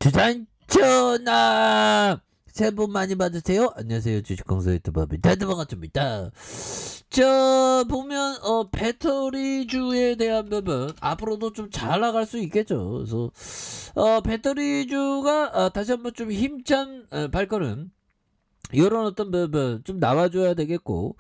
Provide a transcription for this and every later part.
주장 전화 새해 복 많이 받으세요. 안녕하세요. 주식공사 유튜버비 반갑습니다. 저 보면 배터리주에 대한 부분 앞으로도 좀 잘 나갈 수 있겠죠. 그래서 배터리주가 다시 한번 좀 힘찬 발걸음 요런 어떤 부분 좀 나와줘야 되겠고,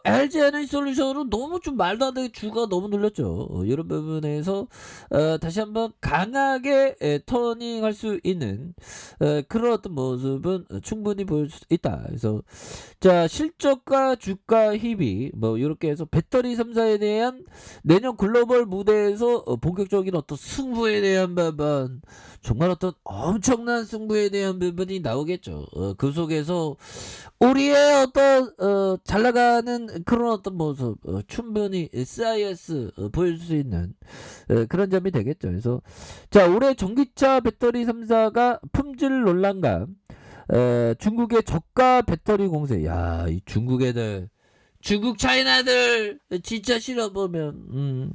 LG 에너지솔루션은 너무 좀 말도 안 되게 주가 너무 눌렸죠. 요런 부분에서 다시 한번 강하게 터닝할 수 있는 그런 어떤 모습은 충분히 보일 수 있다. 그래서 자, 실적과 주가 희비 뭐 요렇게 해서 배터리 3사에 대한 내년 글로벌 무대에서 본격적인 어떤 승부에 대한 부분, 정말 어떤 엄청난 승부에 대한 부분이 나오겠죠. 그 속에서 우리의 어떤 잘 나가는 그런 어떤 모습 충분히 CIS 보일 수 있는 그런 점이 되겠죠. 그래서 자, 올해 전기차 배터리 3사가 품질 논란과 중국의 저가 배터리 공세. 야, 이 중국 애들, 중국 차이나들 진짜 싫어 보면.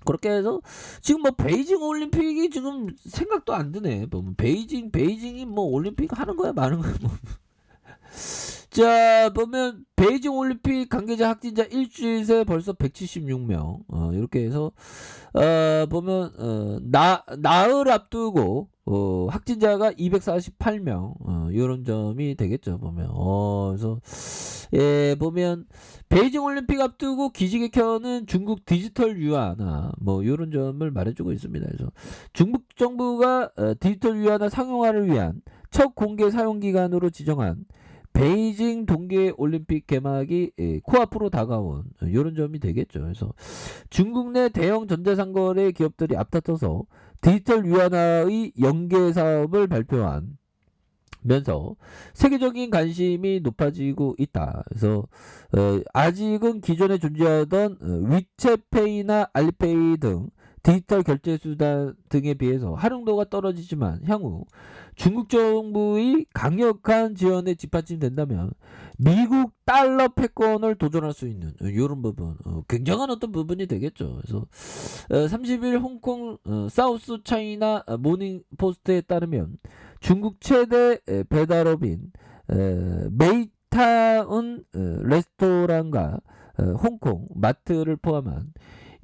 그렇게 해서 지금 뭐 베이징 올림픽이 지금 생각도 안 드네. 보면 베이징이 뭐 올림픽 하는 거야 마는 거야 뭐. 자, 보면 베이징 올림픽 관계자 확진자 일주일 새 벌써 176명. 이렇게 해서 보면 나흘 앞두고 확진자가 248명. 이런 점이 되겠죠. 보면 그래서 예, 보면 베이징 올림픽 앞두고 기지개 켜는 중국 디지털 유안화 뭐 이런 점을 말해주고 있습니다. 그래서 중국 정부가 디지털 유안화 상용화를 위한 첫 공개 사용 기간으로 지정한 베이징 동계 올림픽 개막이 코앞으로 다가온 이런 점이 되겠죠. 그래서 중국 내 대형 전자상거래 기업들이 앞다퉈서 디지털 유안화의 연계 사업을 발표한 면서 세계적인 관심이 높아지고 있다. 그래서 아직은 기존에 존재하던 위챗페이나 알리페이 등 디지털 결제 수단 등에 비해서 활용도가 떨어지지만 향후 중국 정부의 강력한 지원에 뒷받침된다면 미국 달러 패권을 도전할 수 있는 이런 부분, 굉장한 어떤 부분이 되겠죠. 그래서 30일 홍콩 사우스 차이나 모닝 포스트에 따르면 중국 최대 배달업인 메이타운 레스토랑과 홍콩 마트를 포함한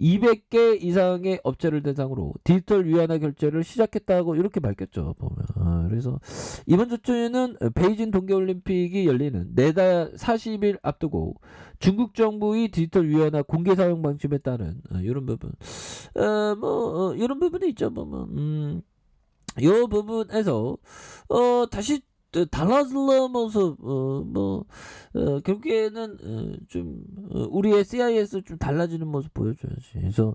200개 이상의 업체를 대상으로 디지털 위안화 결제를 시작했다고 이렇게 밝혔죠. 보면 그래서 이번 주에는 베이징 동계올림픽이 열리는 내달 40일 앞두고 중국 정부의 디지털 위안화 공개 사용 방침에 따른 이런 부분, 이런 부분이 있죠. 보면 요 부분에서 다시 달라질 모습, 결국에는 좀 우리의 CIS 좀 달라지는 모습 보여줘야지. 그래서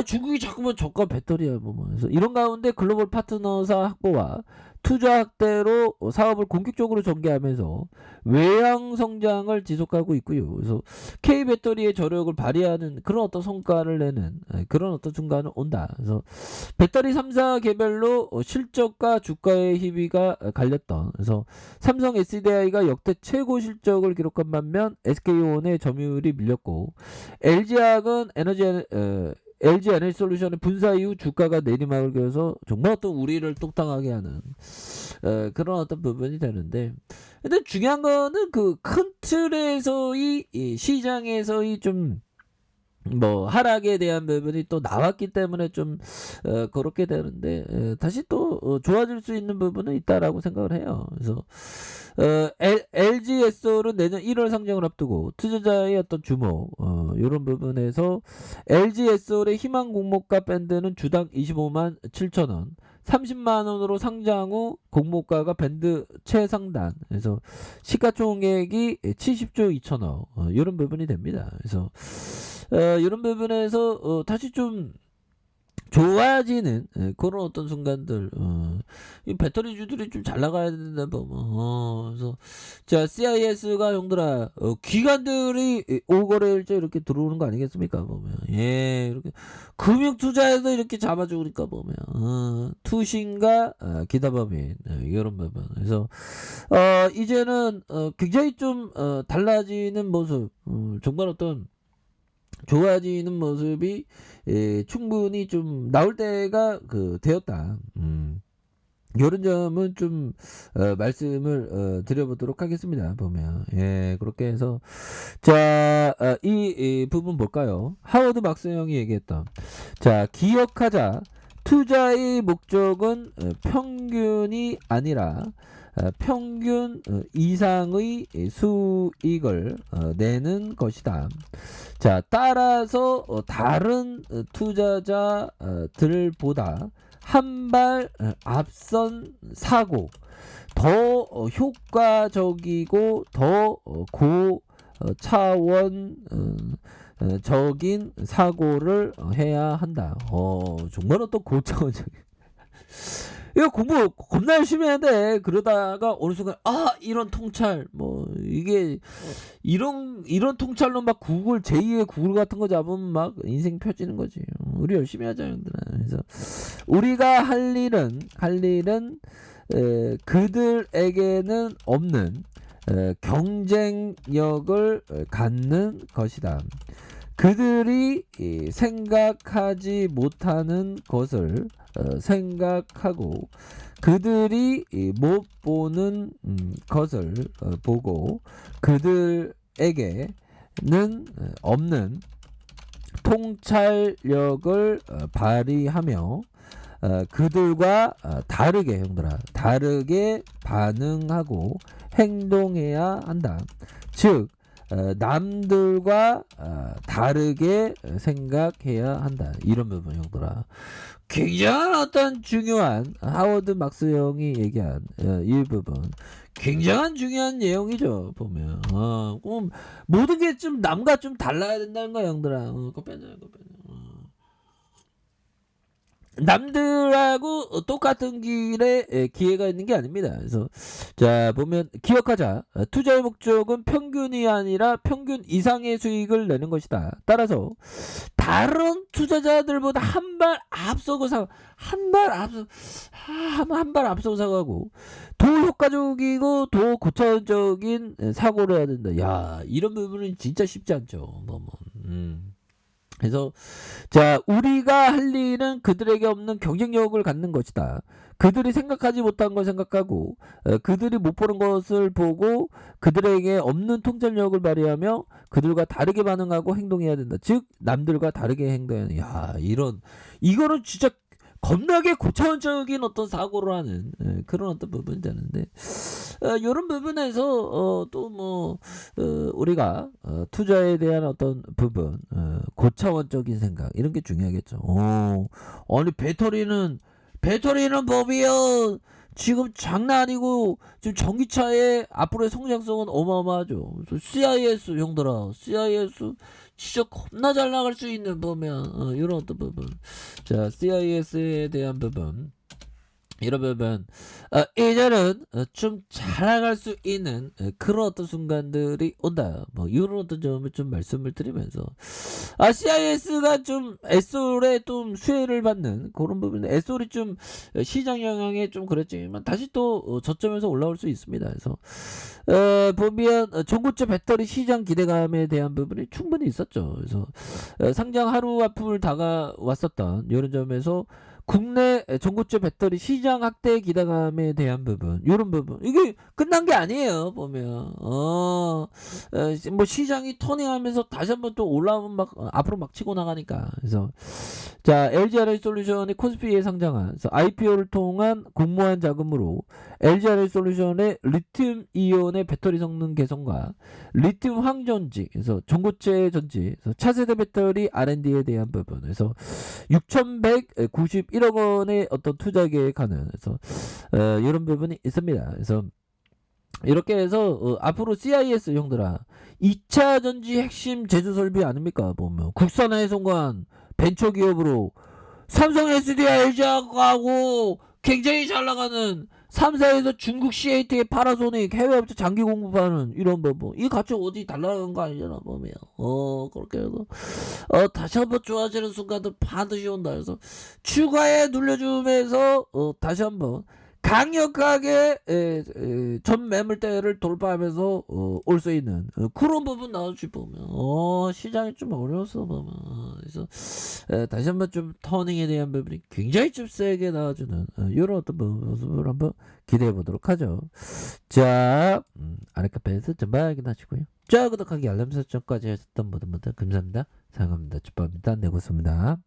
중국이 자꾸만 저가 배터리야 뭐. 그래서 이런 가운데 글로벌 파트너사 확보와 투자 확대로 사업을 본격적으로 전개하면서 외형 성장을 지속하고 있고요. 그래서 K 배터리의 저력을 발휘하는 그런 어떤 성과를 내는 그런 어떤 순간은 온다. 그래서 배터리 3사 개별로 실적과 주가의 희비가 갈렸던, 그래서 삼성 SDI가 역대 최고 실적을 기록한 반면 SK온의 점유율이 밀렸고, LG화학은 LG 에너지솔루션의 분사 이후 주가가 내리막을 그려서 정말 어떤 우리를 똑당하게 하는 그런 어떤 부분이 되는데, 근데 중요한 거는 그 큰 틀에서의 이 시장에서의 좀 하락에 대한 부분이 또 나왔기 때문에 좀 그렇게 되는데, 다시 또 좋아질 수 있는 부분은 있다라고 생각을 해요. 그래서 LG에서는 내년 1월 상장을 앞두고 투자자의 어떤 주목, 이런 부분에서 LG에서의 희망 공모가 밴드는 주당 25만 7천 원, 30만 원으로 상장 후 공모가가 밴드 최상단, 그래서 시가총액이 70조 2천억, 이런 부분이 됩니다. 그래서 이런 부분에서 다시 좀 좋아지는 그런 어떤 순간들, 이 배터리주들이 좀 잘 나가야 된다 보면, 그래서 자, CIS가 형들아, 기관들이 5거래일째 이렇게 들어오는 거 아니겠습니까 보면, 예, 이렇게 금융 투자에도 이렇게 잡아주니까 보면, 투신과 기타법인 이런 부분. 그래서 이제는 굉장히 좀 달라지는 모습, 정말 어떤 좋아지는 모습이 충분히 좀 나올 때가 되었다. 요런 점은 좀 말씀을 드려보도록 하겠습니다. 보면 그렇게 해서 자, 이 부분 볼까요? 하워드 막스 형이 얘기했던 자, 기억하자. 투자의 목적은 평균이 아니라 평균 이상의 수익을 내는 것이다. 자, 따라서 다른 투자자들보다 한 발 앞선 사고, 더 효과적이고 더 고차원적인 사고를 해야 한다. 정말 어떤 고차원적인 이거 공부 겁나 열심히 해야 돼. 그러다가 어느 순간 이런 통찰 뭐 이게 이런 통찰로 막 구글 제2의 구글 같은 거 잡으면 막 인생 펴지는 거지. 우리 열심히 하자 형들아. 그래서 우리가 할 일은 그들에게는 없는 경쟁력을 갖는 것이다. 그들이 생각하지 못하는 것을 생각하고 그들이 못 보는 것을 보고 그들에게는 없는 통찰력을 발휘하며 그들과 다르게 형들아 다르게 반응하고 행동해야 한다. 즉 남들과 다르게 생각해야 한다. 이런 부분 형들아 굉장한 어떤 중요한 하워드 막스 형이 얘기한 이 부분 굉장한 중요한 내용이죠. 보면 모든 게 좀 남과 좀 달라야 된다는 거야 형들아. 그거 빼자. 남들하고 똑같은 길에 기회가 있는 게 아닙니다. 그래서 자 보면 기억하자. 투자의 목적은 평균이 아니라 평균 이상의 수익을 내는 것이다. 따라서 다른 투자자들보다 한 발 앞서고 한 발 앞서고 사고하고 더 효과적이고 더 고차원적인 사고를 해야 된다. 야 이런 부분은 진짜 쉽지 않죠. 그래서 자 우리가 할 일은 그들에게 없는 경쟁력을 갖는 것이다. 그들이 생각하지 못한 걸 생각하고 그들이 못 보는 것을 보고 그들에게 없는 통찰력을 발휘하며 그들과 다르게 반응하고 행동해야 된다. 즉 남들과 다르게 행동해야 된다. 야 이거는 진짜 겁나게 고차원적인 어떤 사고를 하는 그런 어떤 부분이 되는데 이런 부분에서 또 뭐 우리가 투자에 대한 어떤 부분 고차원적인 생각 이런 게 중요하겠죠. 아니 배터리는 법이요. 지금 장난 아니고 지금 전기차의 앞으로의 성장성은 어마어마하죠. CIS 형들아, CIS 진짜 겁나 잘 나갈 수 있는 보면 이런 어떤 부분. 자, CIS에 대한 부분. 이런 부분 이제는 좀 잘 나갈 수 있는 그런 어떤 순간들이 온다. 뭐 이런 어떤 점을 좀 말씀을 드리면서 CIS가 좀 SOL에 좀 수혜를 받는 그런 부분. SOL이 좀 시장 영향에 좀 그랬지만 다시 또 저점에서 올라올 수 있습니다. 그래서 보면 전고체 배터리 시장 기대감에 대한 부분이 충분히 있었죠. 그래서 상장 하루 앞을 다가왔었던 이런 점에서 국내 전고체 배터리 시장 확대 기대감에 대한 부분, 이런 부분 이게 끝난 게 아니에요. 보면 뭐 시장이 터닝하면서 다시 한번 또 올라오면 막 앞으로 막 치고 나가니까. 그래서 자 LGRH솔루션이 코스피에 상장한 IPO를 통한 공모한 자금으로 LGRH솔루션의 리튬 이온의 배터리 성능 개선과 리튬 황전지, 그래서 전고체 전지, 그래서 차세대 배터리 R&D에 대한 부분에서 6,191억 원의 어떤 투자 계획하는 그래서 이런 부분이 있습니다. 그래서 이렇게 해서 앞으로 CIS 형들아 2차 전지 핵심 제조 설비 아닙니까? 보면 국산화의 송관 벤처기업으로 삼성 SDI LG하고 굉장히 잘 나가는 3사에서 중국 CAT의 파라소닉 해외업체 장기 공급하는 이런 뭐 이 같이 어디 달라는 거 아니잖아. 보면 그렇게 해서 다시 한번 좋아지는 순간들 반드시 온다. 그래서 추가에 눌러주면서 다시 한번 강력하게 전 매물대를 돌파하면서 올 수 있는 그런 부분 나올지 보면 시장이 좀 어려워서 보면 그래서 다시 한번 좀 터닝에 대한 부분이 굉장히 좀 세게 나와주는 이런 어떤 모습을 한번 기대해 보도록 하죠. 자, 아랫카페에서 전방 확인하시고요. 자, 구독하기 알람 설정까지 하셨던 모든 분들 감사합니다. 사랑합니다. 축복합니다. 네, 고맙습니다.